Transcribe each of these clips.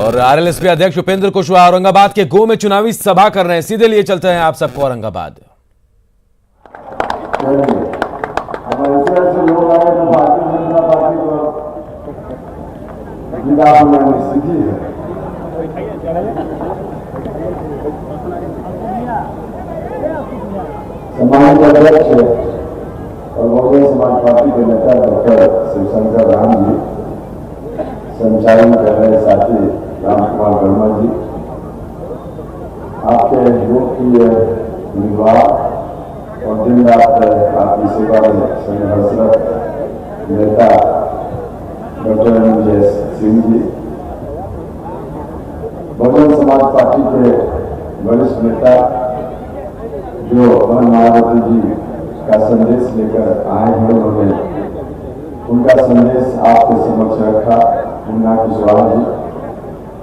और आरएलएसपी अध्यक्ष उपेंद्र कुशवाहा औरंगाबाद के गो में चुनावी सभा कर रहे हैं। सीधे लिए चलते हैं आप सबको औरंगाबाद। सम्मानित अध्यक्ष और बहुजन समाज पार्टी के नेता डॉक्टर शिवशंकर राम जी, संचालन कर रहे साथी राम कुमार वर्मा जी, आपके लोकप्रिय उम्मीदवार और दिन रात आपकी सेवा में संघर्षरत नेता डॉक्टर रणजीत सिंह जी, बहुजन समाज पार्टी के वरिष्ठ नेता जो मायावती जी का संदेश लेकर आए हैं, उन्होंने उनका संदेश आपके समक्ष रखा। मुन्ना कुशवाहा जी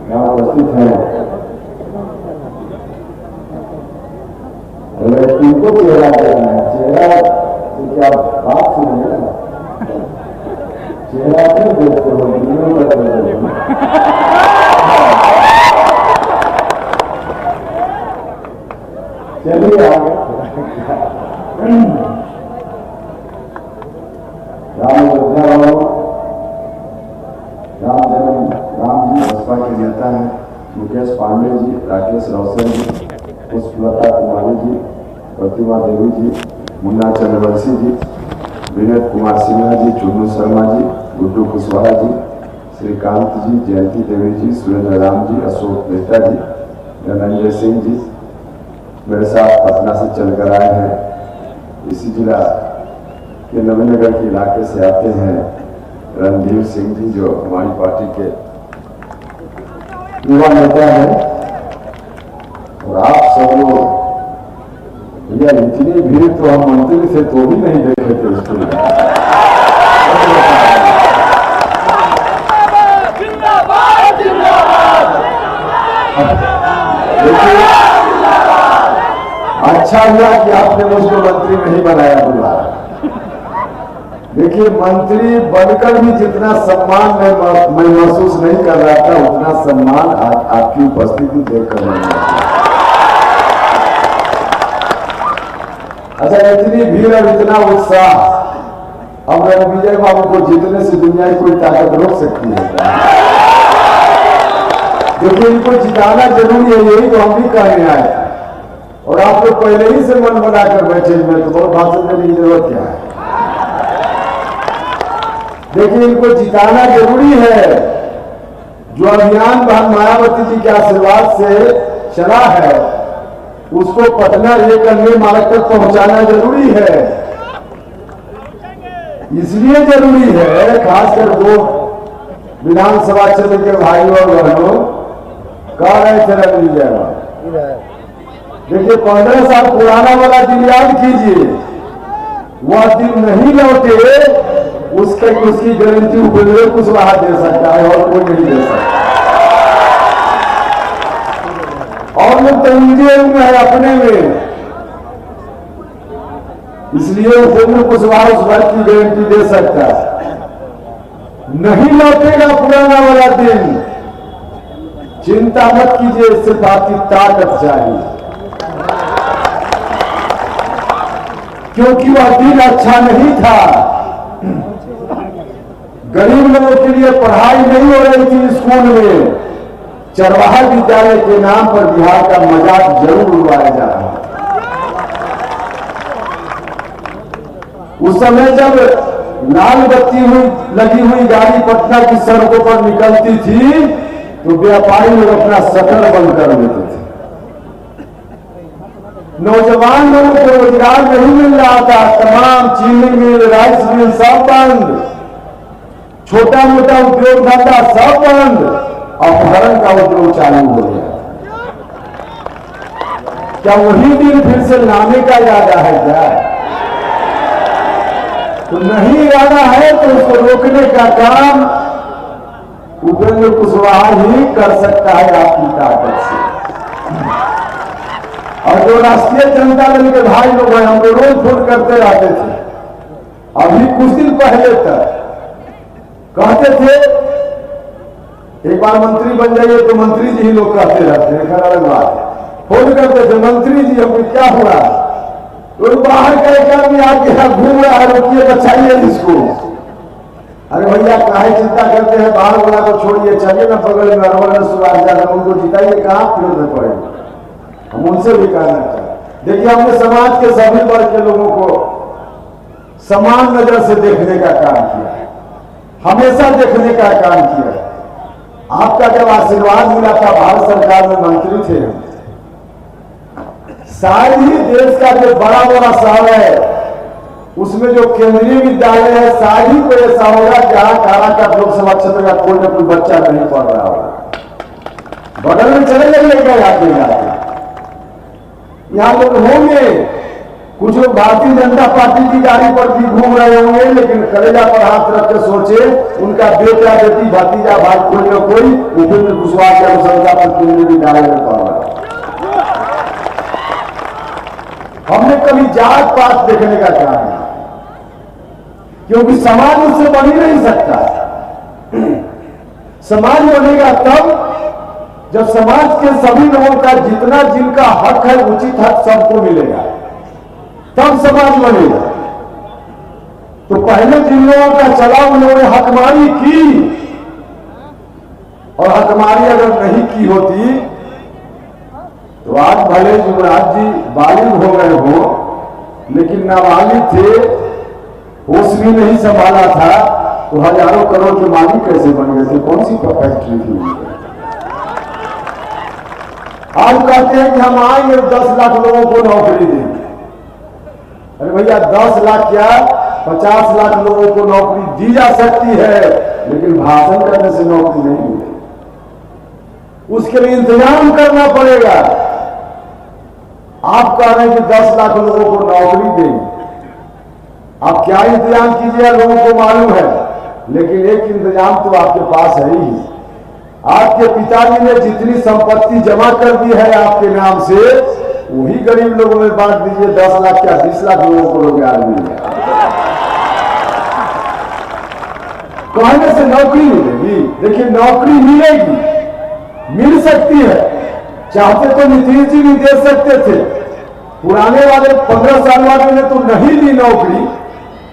यहाँ उपस्थित हैं। इनको चेहरा देखना है, चेहरा तो क्या बात सुनिए ना, चेहरा क्यों देखते हो? चलिए आगे। राम जी बसपा के नेता हैं। मुकेश पांडे जी, राकेश रोशन जी, पुष्पलता कुमारी जी, प्रतिमा देवी जी, मुन्ना चंद्रवंशी जी, विनोद कुमार सिन्हा जी, चुन्नू शर्मा जी, गुड्डू कुशवाहा जी, श्रीकांत जी, जयंती देवी जी, सुरेंद्र राम जी, अशोक मेहता जी, धनंजय सिंह जी मेरे साथ पटना से चलकर आए हैं। इसी जिला के नवीनगर के इलाके से आते हैं रणधीर सिंह जी, जो हमारी पार्टी के युवा नेता हैं। और आप सब लोग भैया, इतनी भीड़ तो हम मंत्री से तो भी नहीं देखे थे उसके लिए। अच्छा हुआ कि आपने मुझको मंत्री नहीं बनाया बुला। देखिए, मंत्री बनकर भी जितना सम्मान मैं महसूस नहीं कर रहा था, उतना सम्मान आज आपकी उपस्थिति देखकर मिला। अच्छा, इतनी भीड़ और इतना उत्साह, अब रणविजय बाबू को जीतने से दुनिया की कोई ताकत रोक सकती है? देखिए, इनको जिताना जरूरी है, यही तो हम भी कहने आए। और आप लोग पहले ही से मन बनाकर बैठे हुए, तो बहुत भाषण देने की जरूरत क्या है? देखिए, इनको जिताना जरूरी है। जो अभियान बहन मायावती जी के आशीर्वाद से चला है, उसको पटना एक अन्य मार्ग तक पहुंचाना जरूरी है। इसलिए जरूरी है, खासकर वो विधानसभा क्षेत्र के भाइयों और बहनों कह रहे थे रणविजय, देखिए 15 साल पुराना वाला दिन याद कीजिए। वह दिन नहीं लौटे, उसकी गारंटी उपेंद्र कुशवाहा दे सकता है और कोई नहीं दे सकता। और लोग तो इंजीनियर में है अपने में, इसलिए उपेंद्र कुशवाहा उस बात की गारंटी दे सकता है। नहीं लौटेगा पुराना वाला दिन, चिंता मत कीजिए, सिर्फ आपकी ताकत चाहिए, क्योंकि वह दिन अच्छा नहीं था। गरीब लोगों के लिए पढ़ाई नहीं हो रही थी स्कूल में, चरवाहा विद्यालय के नाम पर बिहार का मजाक जरूर उड़ाया जा रहा है। उस समय जब लाल बत्ती लगी हुई गाड़ी पटना की सड़कों पर निकलती थी, तो व्यापारी लोग अपना शटर बंद कर देते थे। नौजवान लोगों को रोजगार नहीं मिल रहा था, तमाम चीनी मिल, राइस मिल सब बंद, छोटा मोटा उद्योग धंधा सब बंद, अपहरण का उद्योग चालू हो गया। क्या वही दिन फिर से लाने का इरादा है क्या? तो नहीं इरादा है तो उसको रोकने का काम उपेंद्र कुशवाहा ही कर सकता है आपकी ताकत से। और जो राष्ट्रीय जनता दल के भाई लोग हैं, हम रोज फोन करते रहते थे। अभी कुछ दिन पहले तक कहते थे एक बार मंत्री बन जाइए तो मंत्री जी ही लोग कहते रहते हैं, खैर अलग बात है। फोन करते थे, मंत्री जी हमको क्या हुआ, तो बाहर का एक आदमी आके यहाँ घूम रहा है, रुकिए बचाइए इसको। अरे भैया काहे चिंता करते हैं, बाहर वाला को छोड़िए, चलिए ना बगल में अरवल सुभाष यादव उनको जिताइए, कहाँ फिर में पड़ेंगे। हम उनसे भी कहना चाहते, देखिए हमने समाज के सभी वर्ग के लोगों को समान नजर से देखने का काम किया है, हमेशा देखने का काम किया है। आपका जब आशीर्वाद मिला था, भारत सरकार में मंत्री थे, शायद ही देश का जो बड़ा बड़ा शहर है उसमें जो केंद्रीय विद्यालय है, शायद ही कोई ऐसा होगा जहां काराकाट लोकसभा क्षेत्र का कोई ना कोई बच्चा नहीं पढ़ रहा होगा। बगल में चले जाइएगा, आगे यहाँ लोग होंगे, कुछ लोग भारतीय जनता पार्टी की गाड़ी पर भी घूम रहे होंगे, लेकिन कलेजा पर हाथ रख के सोचे उनका बेटा बेटी भतीजा भाई कोई न कोई उपेंद्र कुशवाहा के अनुशंसा पर केंद्रीय विद्यालय में पढ़ रहा है। हमने कभी जात पात देखने का काम नहीं, क्योंकि समाज उससे बन ही नहीं सकता। समाज बनेगा तब जब समाज के सभी लोगों का जितना जिनका हक है, उचित हक सबको मिलेगा, तब समाज बनेगा। तो पहले जिन लोगों का चला उन्होंने हकमारी की, और हकमारी अगर नहीं की होती तो आज भले युवराज जी बालिग हो गए हो, लेकिन नाबालिग थे, होश भी नहीं संभाला था, तो हजारों करोड़ के मालिक कैसे बन गए थे? कौन सी फैक्ट्री थी? आज कहते हैं कि हम आएंगे 10 लाख लोगों को नौकरी देंगे। अरे भैया 10 लाख क्या 50 लाख लोगों को नौकरी दी जा सकती है, लेकिन भाषण करने से नौकरी नहीं मिलेगी। उसके लिए इंतजाम करना पड़ेगा। आप कह रहे हैं कि 10 लाख लोगों को नौकरी देंगे, आप क्या इंतजाम कीजिए लोगों को मालूम है, लेकिन एक इंतजाम तो आपके पास है ही। आपके पिताजी ने जितनी संपत्ति जमा कर दी है आपके नाम से, वही गरीब लोगों में बांट दीजिए। 10 लाख क्या 20 लाख लोगों को रोजगार मिल जाए। कहने से नौकरी मिलेगी? देखिए नौकरी मिलेगी, मिल सकती है। चाहते तो नीतीश जी भी दे सकते थे, पुराने वाले 15 साल वाले ने तो नहीं दी नौकरी।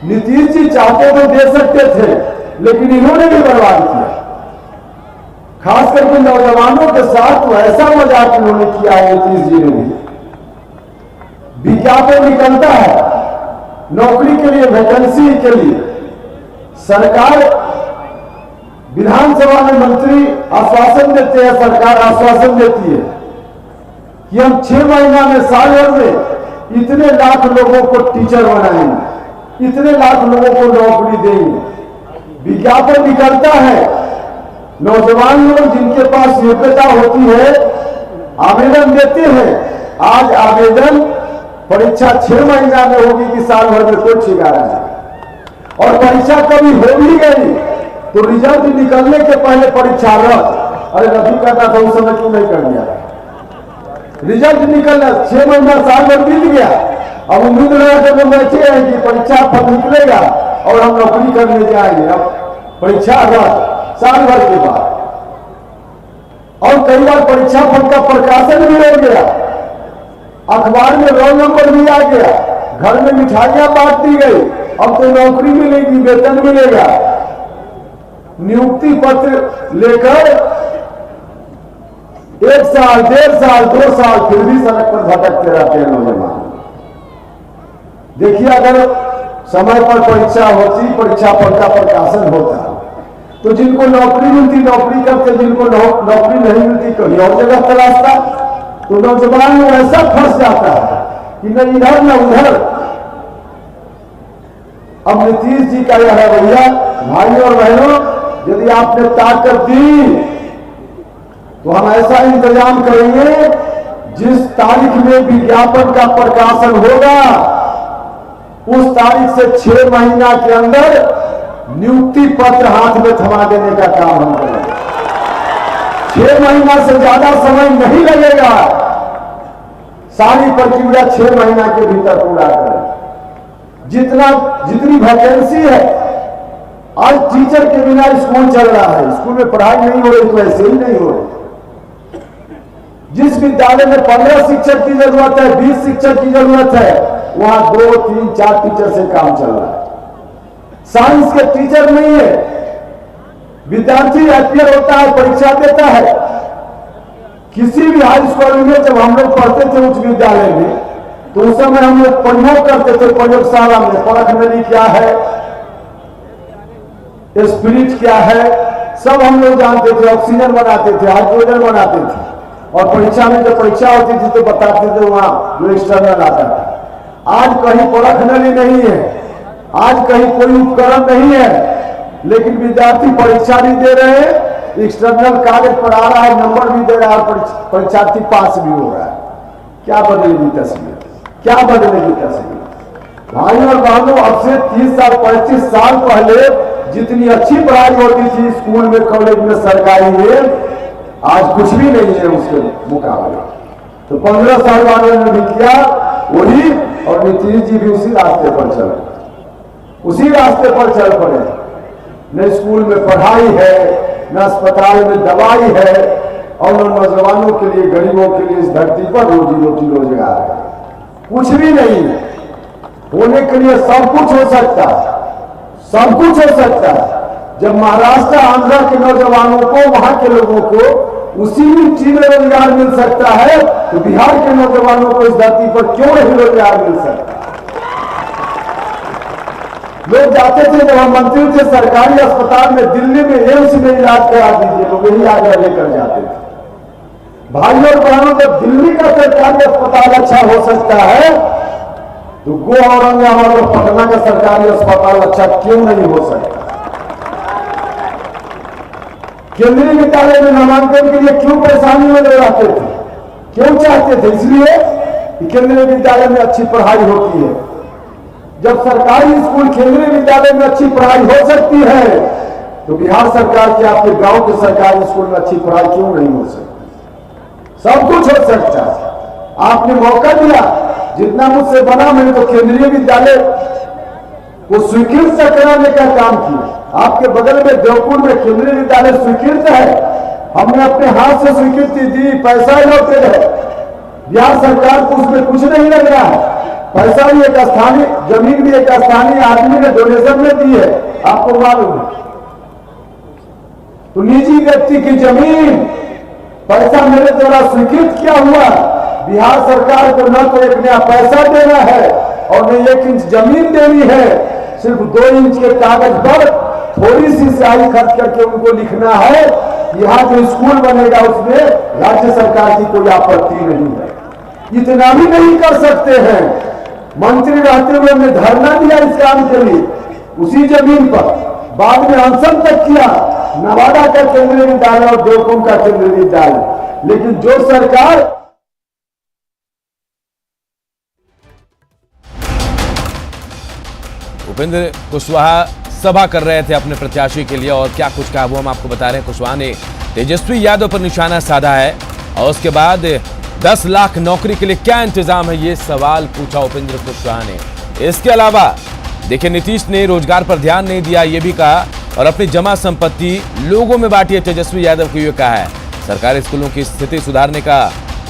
नीतीश जी चाहते तो दे सकते थे, लेकिन इन्होंने भी बर्बाद किया। खास करके नौजवानों के साथ तो ऐसा मजाक इन्होंने किया है नीतीश जी ने भी। विज्ञापन निकलता है नौकरी के लिए, वैकेंसी के लिए, सरकार विधानसभा में मंत्री आश्वासन देते हैं, सरकार आश्वासन देती है कि हम 6 महीना में, साल भर में इतने लाख लोगों को टीचर बनाएंगे, इतने लाख लोगों को नौकरी देंगे। विज्ञापन निकलता है, नौजवान लोग जिनके पास योग्यता होती है आवेदन देते हैं। आज आवेदन परीक्षा 6 महीना में होगी कि साल भर में, कोई ठिकाना नहीं। और परीक्षा कभी हो भी गई तो रिजल्ट निकलने के पहले परीक्षा रद्द। अरे रद्द करना था उस समय, क्यों नहीं कर दिया? रिजल्ट निकलना 6 महीना साल भर बीत गया, अब उम्मीद लगा कर बैठे हैं कि परीक्षा फल निकलेगा और हम नौकरी करने जाएंगे। अब परीक्षा रद्द साल भर के बाद, और कई बार परीक्षा फल का प्रकाशन भी हो गया, अखबार में रोल नंबर भी आ गया, घर में मिठाइयां बांट दी गई, अब तो नौकरी मिलेगी, वेतन मिलेगा। नियुक्ति पत्र लेकर 1 साल, 1.5 साल, 2 साल फिर भी सड़क पर भटकते रहते हैं नौजवान। देखिए अगर समय पर परीक्षा होती, परीक्षा फल का प्रकाशन होता, तो जिनको नौकरी मिलती नौकरी करते, जिनको नौकरी नहीं मिलती कहीं और जगह तलाशता। तो नौजवान लोग ऐसा फंस जाता है कि न इधर न उधर। अब नीतीश जी का यह रवैया, भाई और बहनों, यदि आपने ताकत दी तो हम ऐसा इंतजाम करेंगे, जिस तारीख में विज्ञापन का प्रकाशन होगा उस तारीख से 6 महीना के अंदर नियुक्ति पत्र हाथ में थमा देने का काम हम करेंगे। 6 महीना से ज्यादा समय नहीं लगेगा, सारी प्रक्रिया 6 महीना के भीतर पूरा करें। जितनी वैकेंसी है आज टीचर के बिना स्कूल चल रहा है, स्कूल में पढ़ाई नहीं हो रही तो ऐसे ही नहीं हो रही। जिस विद्यालय में 15 शिक्षक की जरूरत है, 20 शिक्षक की जरूरत है, वहां 2, 3, 4 टीचर से काम चल रहा है। साइंस के टीचर नहीं है, विद्यार्थी अपियर होता है, परीक्षा देता है। किसी भी हाई स्कूल में जब हम लोग पढ़ते थे उच्च विद्यालय में, तो उस समय हम लोग प्रयोग करते थे प्रयोगशाला में, परख नली क्या है, स्पिरिट क्या है, सब हम लोग जानते थे। ऑक्सीजन बनाते थे, हाइड्रोजन बनाते थे, और परीक्षा में जब परीक्षा होती थी तो बताते थे वहां जो एक्सटर्नल आता था। आज कहीं परख नली नहीं है, आज कहीं कोई उपकरण नहीं है, लेकिन विद्यार्थी परीक्षा भी दे रहे हैं, एक्सटर्नल कागज पर आ रहा है, नंबर भी दे रहा है, और परीक्षार्थी पास भी हो रहा है। क्या बदलेगी तस्वीर, क्या बदलेगी तस्वीर? भाइयों और बहनों, अब से 30 साल 35 साल पहले जितनी अच्छी पढ़ाई होती थी स्कूल में, कॉलेज में, सरकारी में, आज कुछ भी नहीं है उसके मुकाबले। तो 15 साल वालों ने भी किया वही, और नीतीश जी भी उसी रास्ते पर चले, उसी रास्ते पर चल पड़े। न स्कूल में पढ़ाई है, न अस्पताल में दवाई है, और न नौजवानों के लिए, गरीबों के लिए इस धरती पर रोजी रोटी रोजगार है। कुछ भी नहीं है। होने के लिए सब कुछ हो सकता है, सब कुछ हो सकता है। जब महाराष्ट्र आंध्र के नौजवानों को, वहां के लोगों को उसी मिट्टी में रोजगार मिल सकता है, तो बिहार के नौजवानों को इस धरती पर क्यों नहीं रोजगार मिल सकता? लोग जाते थे, जब हम मंत्री थे, सरकारी अस्पताल में, दिल्ली में एम्स में इलाज करा दीजिए, लोग यही आग्रह लेकर जाते थे। भाइयों और बहनों, जब दिल्ली का सरकारी अस्पताल अच्छा हो सकता है, तो गोवा, औरंगाबाद और पटना का सरकारी अस्पताल अच्छा क्यों नहीं हो सकता? केंद्रीय विद्यालय में नामांकन के लिए क्यों परेशानी में रहते थे, क्यों चाहते थे? इसलिए कि केंद्रीय विद्यालय में अच्छी पढ़ाई होती है। जब सरकारी स्कूल केंद्रीय विद्यालय में अच्छी पढ़ाई हो सकती है, तो बिहार सरकार के, आपके गांव के सरकारी स्कूल में अच्छी पढ़ाई क्यों नहीं हो सकती? सब कुछ हो सकता है। आपने मौका दिया, जितना मुझसे बना, मैंने तो केंद्रीय विद्यालय को स्वीकृत कराने का काम किया। आपके बगल में देवपुर में केंद्रीय विद्यालय स्वीकृत है, हमने अपने हाथ से स्वीकृति दी, पैसा लौटे है। बिहार सरकार को उसमें कुछ नहीं लग रहा है, पैसा भी एक स्थानीय, जमीन भी एक स्थानीय आदमी ने डोनेशन में दी है, आपको मालूम है। तो निजी व्यक्ति की जमीन, पैसा मेरे द्वारा स्वीकृत किया हुआ। बिहार सरकार को न तो 1 नया पैसा देना है, और न 1 इंच जमीन देनी है, सिर्फ 2 इंच के कागज पर थोड़ी सी स्याही खर्च करके उनको लिखना है, यहाँ जो स्कूल बनेगा उसमें राज्य सरकार की कोई आपत्ति नहीं है। इतना भी नहीं कर सकते हैं। मंत्री रहते हुए हमने धरना दिया इस काम के लिए, उसी जमीन पर, बाद में अनशन तक किया, नवादा का केंद्रीय विद्यालय और देवकुंड का केंद्रीय विद्यालय। लेकिन जो सरकार उपेंद्र कुशवाहा सभा कर रहे थे अपने प्रत्याशी के लिए, और क्या कुछ कहा वो हम आपको बता रहे हैं। कुशवाहा ने तेजस्वी यादव पर निशाना साधा है, और उसके बाद 10 लाख नौकरी के लिए क्या इंतजाम है, ये सवाल पूछा उपेंद्र कुशवाहा ने। इसके अलावा देखिए, नीतीश ने रोजगार पर ध्यान नहीं दिया ये भी कहा, और अपनी जमा संपत्ति लोगों में बांटी है। तेजस्वी यादव को ये कहा है। सरकारी स्कूलों की स्थिति सुधारने का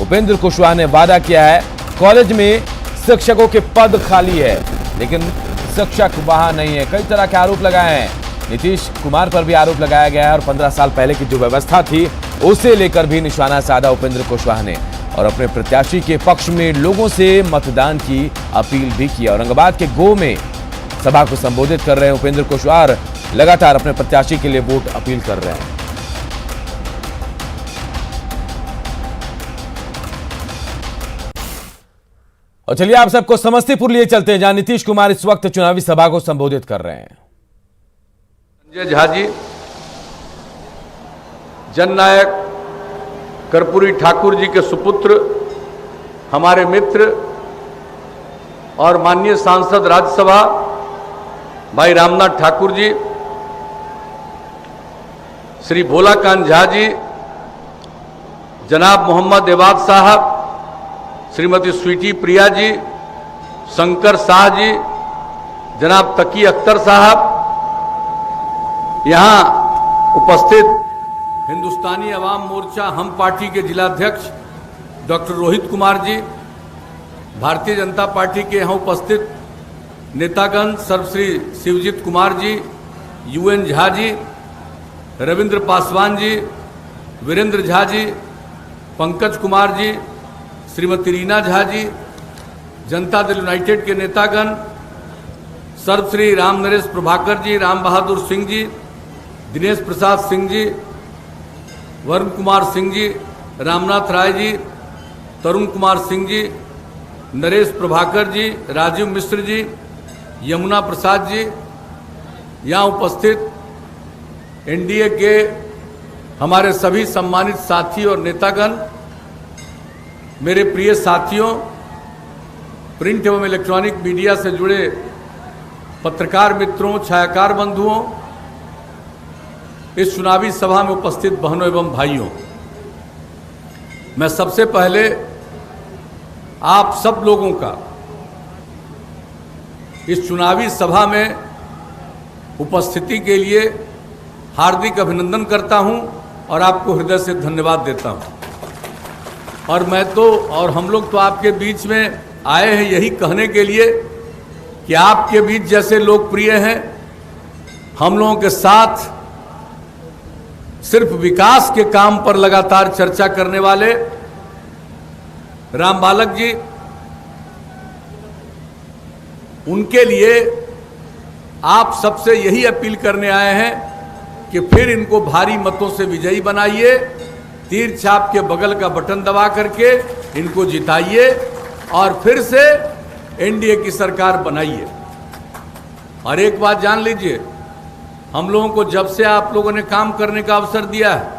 उपेंद्र कुशवाहा ने वादा किया है। कॉलेज में शिक्षकों के पद खाली है, लेकिन शिक्षक वहां नहीं है। कई तरह के आरोप लगाए हैं। नीतीश कुमार पर भी आरोप लगाया गया है, और 15 साल पहले की जो व्यवस्था थी उसे लेकर भी निशाना साधा उपेंद्र कुशवाहा ने, और अपने प्रत्याशी के पक्ष में लोगों से मतदान की अपील भी की। औरंगाबाद के गो में सभा को संबोधित कर रहे हैं उपेंद्र कुशवाहा, लगातार अपने प्रत्याशी के लिए वोट अपील कर रहे हैं। और चलिए आप सबको समस्तीपुर लिए चलते हैं, जहां नीतीश कुमार इस वक्त चुनावी सभा को संबोधित कर रहे हैं। संजय झा जी, जननायक कर्पूरी ठाकुर जी के सुपुत्र, हमारे मित्र और माननीय सांसद राज्यसभा भाई रामनाथ ठाकुर जी, श्री भोलाकांत झा जी, जनाब मोहम्मद एबाद साहब, श्रीमती स्वीटी प्रिया जी, शंकर शाह जी, जनाब तकी अख्तर साहब, यहाँ उपस्थित हिंदुस्तानी अवाम मोर्चा हम पार्टी के जिलाध्यक्ष डॉक्टर रोहित कुमार जी, भारतीय जनता पार्टी के यहाँ उपस्थित नेतागण सर्वश्री शिवजीत कुमार जी, UN झा जी, रविंद्र पासवान जी, वीरेंद्र झा जी, पंकज कुमार जी, श्रीमती रीना झा जी, जनता दल यूनाइटेड के नेतागण सर्वश्री राम नरेश प्रभाकर जी, राम बहादुर सिंह जी, दिनेश प्रसाद सिंह जी, वरुण कुमार सिंह जी, रामनाथ राय जी, तरुण कुमार सिंह जी, नरेश प्रभाकर जी, राजीव मिश्र जी, यमुना प्रसाद जी, यहाँ उपस्थित NDA के हमारे सभी सम्मानित साथी और नेतागण, मेरे प्रिय साथियों, प्रिंट एवं इलेक्ट्रॉनिक मीडिया से जुड़े पत्रकार मित्रों, छायाकार बंधुओं, इस चुनावी सभा में उपस्थित बहनों एवं भाइयों, मैं सबसे पहले आप सब लोगों का इस चुनावी सभा में उपस्थिति के लिए हार्दिक अभिनंदन करता हूं और आपको हृदय से धन्यवाद देता हूं। और मैं तो और हम लोग तो आपके बीच में आए हैं यही कहने के लिए कि आपके बीच जैसे लोकप्रिय हैं, हम लोगों के साथ सिर्फ विकास के काम पर लगातार चर्चा करने वाले राम बालक जी, उनके लिए आप सबसे यही अपील करने आए हैं कि फिर इनको भारी मतों से विजयी बनाइए, तीर छाप के बगल का बटन दबा करके इनको जिताइए और फिर से NDA की सरकार बनाइए। और एक बात जान लीजिए, हम लोगों को जब से आप लोगों ने काम करने का अवसर दिया है,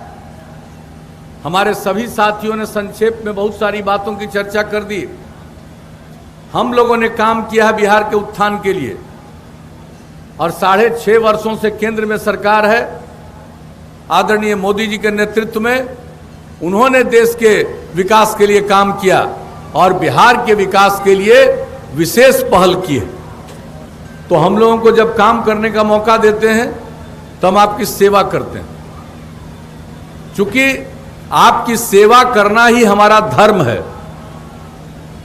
हमारे सभी साथियों ने संक्षेप में बहुत सारी बातों की चर्चा कर दी। हम लोगों ने काम किया है बिहार के उत्थान के लिए और 6.5 वर्षों से केंद्र में सरकार है, आदरणीय मोदी जी के नेतृत्व में उन्होंने देश के विकास के लिए काम किया और बिहार के विकास के लिए विशेष पहल की है। तो हम लोगों को जब काम करने का मौका देते हैं तो हम आपकी सेवा करते हैं, क्योंकि आपकी सेवा करना ही हमारा धर्म है।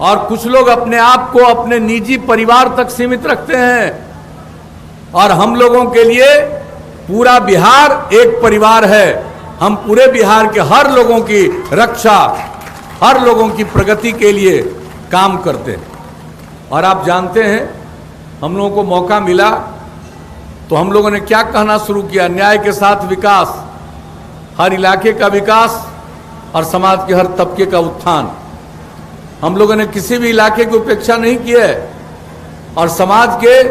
और कुछ लोग अपने आप को अपने निजी परिवार तक सीमित रखते हैं और हम लोगों के लिए पूरा बिहार एक परिवार है। हम पूरे बिहार के हर लोगों की रक्षा, हर लोगों की प्रगति के लिए काम करते हैं। और आप जानते हैं, हम लोगों को मौका मिला तो हम लोगों ने क्या कहना शुरू किया, न्याय के साथ विकास, हर इलाके का विकास और समाज के हर तबके का उत्थान। हम लोगों ने किसी भी इलाके की उपेक्षा नहीं की है और समाज के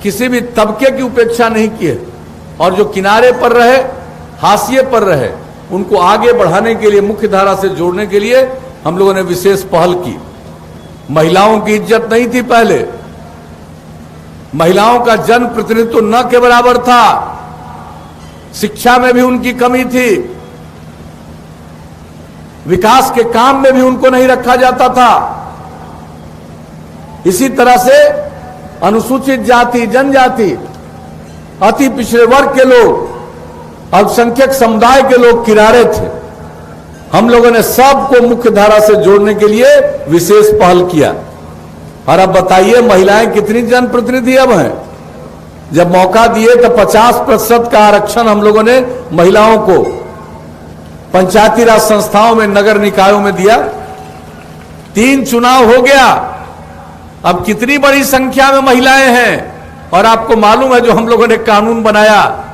किसी भी तबके की उपेक्षा नहीं की है। और जो किनारे पर रहे, हाशिए पर रहे, उनको आगे बढ़ाने के लिए, मुख्य धारा से जोड़ने के लिए हम लोगों ने विशेष पहल की। महिलाओं की इज्जत नहीं थी पहले, महिलाओं का जन प्रतिनिधित्व न के बराबर था, शिक्षा में भी उनकी कमी थी, विकास के काम में भी उनको नहीं रखा जाता था। इसी तरह से अनुसूचित जाति, जनजाति, अति पिछड़े वर्ग के लोग, अल्पसंख्यक समुदाय के लोग किनारे थे। हम लोगों ने सबको मुख्य धारा से जोड़ने के लिए विशेष पहल किया। और अब बताइए, महिलाएं कितनी जनप्रतिनिधि अब हैं? जब मौका दिए तो 50% का आरक्षण हम लोगों ने महिलाओं को पंचायती राज संस्थाओं में, नगर निकायों में दिया। 3 चुनाव हो गया, अब कितनी बड़ी संख्या में महिलाएं हैं। और आपको मालूम है, जो हम लोगों ने कानून बनाया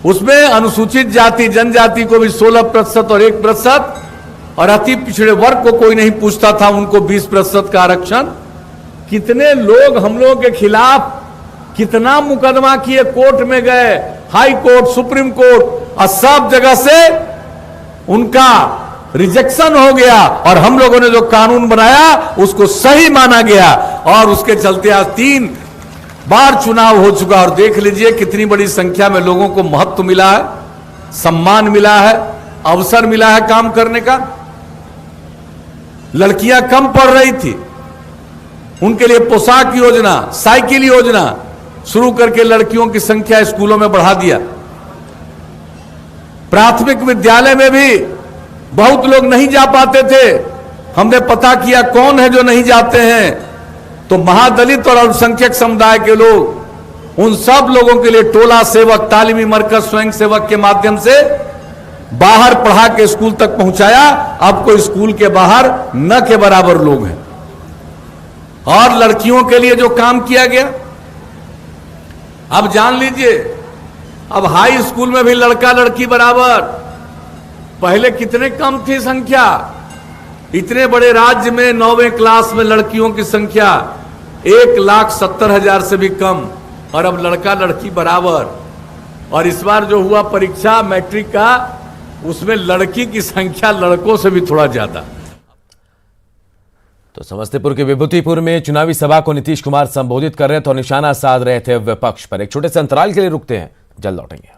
उसमें अनुसूचित जाति, जनजाति को भी 16% और 1%, और अति पिछड़े वर्ग को कोई नहीं पूछता था, उनको 20% का आरक्षण। कितने लोग हम लोगों के खिलाफ कितना मुकदमा किए, कोर्ट में गए, हाई कोर्ट, सुप्रीम कोर्ट, और सब जगह से उनका रिजेक्शन हो गया। और हम लोगों ने जो कानून बनाया उसको सही माना गया और उसके चलते आज 3 बार चुनाव हो चुका। और देख लीजिए कितनी बड़ी संख्या में लोगों को महत्व मिला है, सम्मान मिला है, अवसर मिला है काम करने का। लड़कियां कम पढ़ रही थी, उनके लिए पोशाक योजना, साइकिल योजना, शुरू करके लड़कियों की संख्या स्कूलों में बढ़ा दिया। प्राथमिक विद्यालय में भी बहुत लोग नहीं जा पाते थे। हमने पता किया कौन है जो नहीं जाते हैं, तो महादलित और अल्पसंख्यक समुदाय के लोग, उन सब लोगों के लिए टोला सेवक, तालीमी मरकज, स्वयं सेवक के माध्यम से बाहर पढ़ा के स्कूल तक पहुंचाया। अब कोई स्कूल के बाहर न के बराबर लोग हैं। और लड़कियों के लिए जो काम किया गया, अब जान लीजिए, अब हाई स्कूल में भी लड़का लड़की बराबर। पहले कितने कम थी संख्या, इतने बड़े राज्य में 9वीं क्लास में लड़कियों की संख्या 1,70,000 से भी कम, और अब लड़का लड़की बराबर। और इस बार जो हुआ परीक्षा मैट्रिक का, उसमें लड़की की संख्या लड़कों से भी थोड़ा ज्यादा। तो समस्तीपुर के विभूतिपुर में चुनावी सभा को नीतीश कुमार संबोधित कर रहे थे और निशाना साध रहे थे विपक्ष पर। एक छोटे से अंतराल के लिए रुकते हैं, जल्द लौटेंगे।